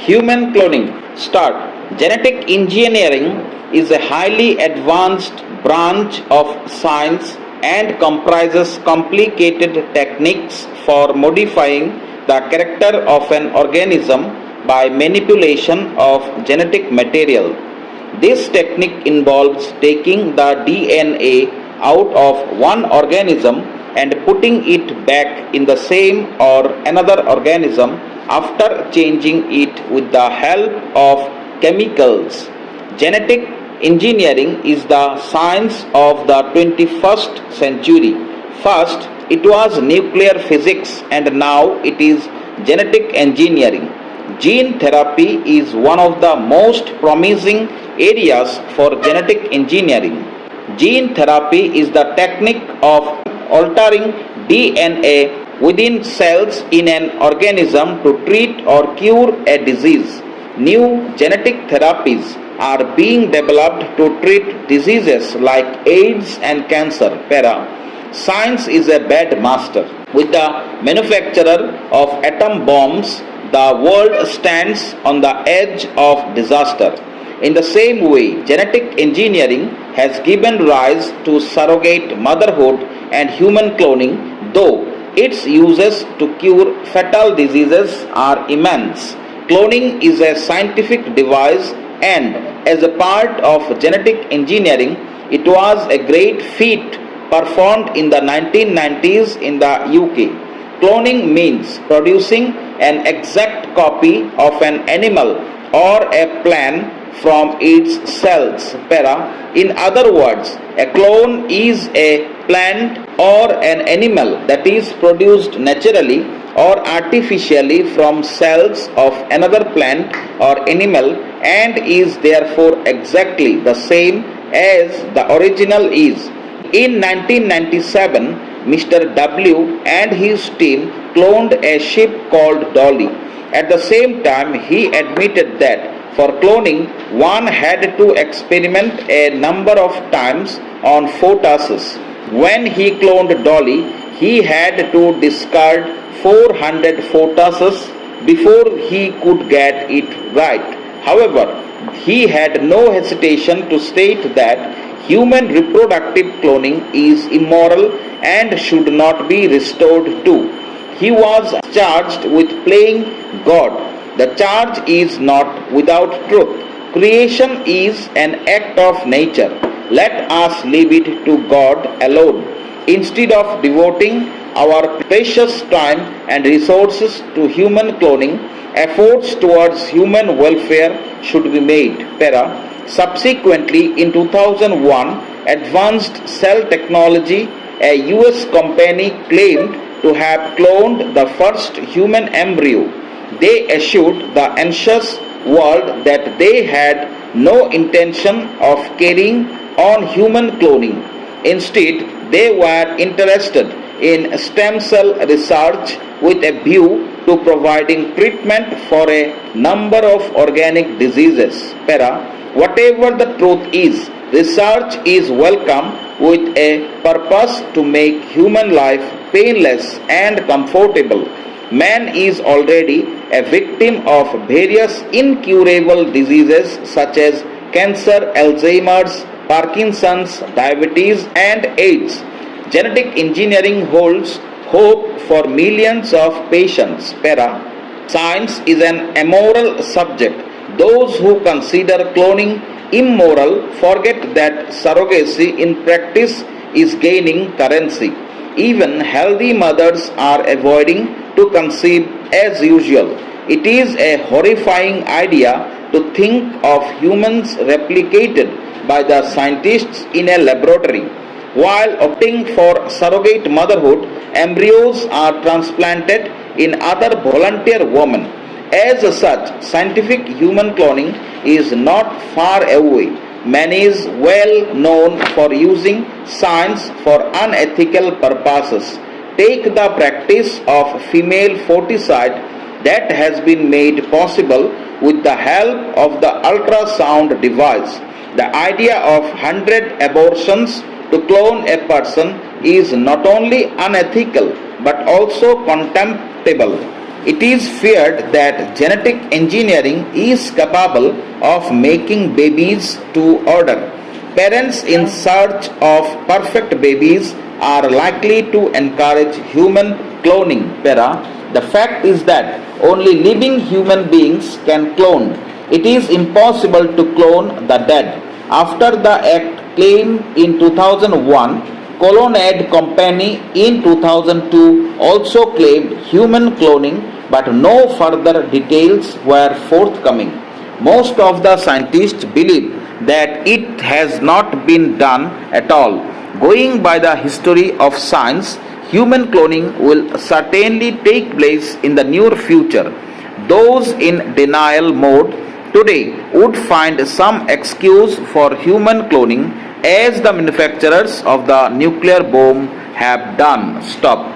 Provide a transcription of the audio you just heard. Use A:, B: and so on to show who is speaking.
A: Human cloning. Start. Genetic engineering is a highly advanced branch of science and comprises complicated techniques for modifying the character of an organism by manipulation of genetic material. This technique involves taking the DNA out of one organism and putting it back in the same or another organism after changing it with the help of chemicals. Genetic engineering is the science of the 21st century. First, it was nuclear physics and now it is genetic engineering. Gene therapy is one of the most promising areas for genetic engineering. Gene therapy is the technique of altering DNA within cells in an organism to treat or cure a disease. New genetic therapies are being developed to treat diseases like AIDS and cancer. Science is a bad master. With the manufacturer of atom bombs, the world stands on the edge of disaster. In the same way, genetic engineering has given rise to surrogate motherhood and human cloning, though its uses to cure fatal diseases are immense. Cloning is a scientific device, and as a part of genetic engineering, it was a great feat performed in the 1990s in the UK. Cloning means producing an exact copy of an animal or a plant from its cells. In other words, a clone is a plant or an animal that is produced naturally or artificially from cells of another plant or animal and is therefore exactly the same as the original is. In 1997, Mr. W and his team cloned a sheep called Dolly. At the same time, he admitted that for cloning, one had to experiment a number of times on fetuses. When he cloned Dolly, he had to discard 400 fetuses before he could get it right. However, he had no hesitation to state that human reproductive cloning is immoral and should not be restored to. He was charged with playing God. The charge is not without truth. Creation is an act of nature. Let us leave it to God alone. Instead of devoting our precious time and resources to human cloning, efforts towards human welfare should be made. Subsequently, in 2001, Advanced Cell Technology, a US company, claimed to have cloned the first human embryo. They assured the anxious world that they had no intention of carrying on human cloning. Instead, they were interested in stem cell research with a view to providing treatment for a number of organic diseases. Whatever the truth is, research is welcome with a purpose to make human life painless and comfortable. Man is already a victim of various incurable diseases such as cancer, Alzheimer's, Parkinson's, diabetes, and AIDS. Genetic engineering holds hope for millions of patients. Science is an immoral subject. Those who consider cloning immoral forget that surrogacy in practice is gaining currency. Even healthy mothers are avoiding to conceive as usual. It is a horrifying idea to think of humans replicated by the scientists in a laboratory. While opting for surrogate motherhood, embryos are transplanted in other volunteer women. As such, scientific human cloning is not far away. Man is well known for using science for unethical purposes. Take the practice of female foeticide that has been made possible with the help of the ultrasound device. The idea of 100 abortions to clone a person is not only unethical but also contemptible. It is feared that genetic engineering is capable of making babies to order. Parents in search of perfect babies are likely to encourage human cloning. Para. The fact is that only living human beings can clone. It is impossible to clone the dead. After the act claimed in 2001, Cloned Company in 2002 also claimed human cloning, but no further details were forthcoming. Most of the scientists believe that it has not been done at all. Going by the history of science, human cloning will certainly take place in the near future. Those in denial mode today would find some excuse for human cloning as the manufacturers of the nuclear bomb have done. Stop.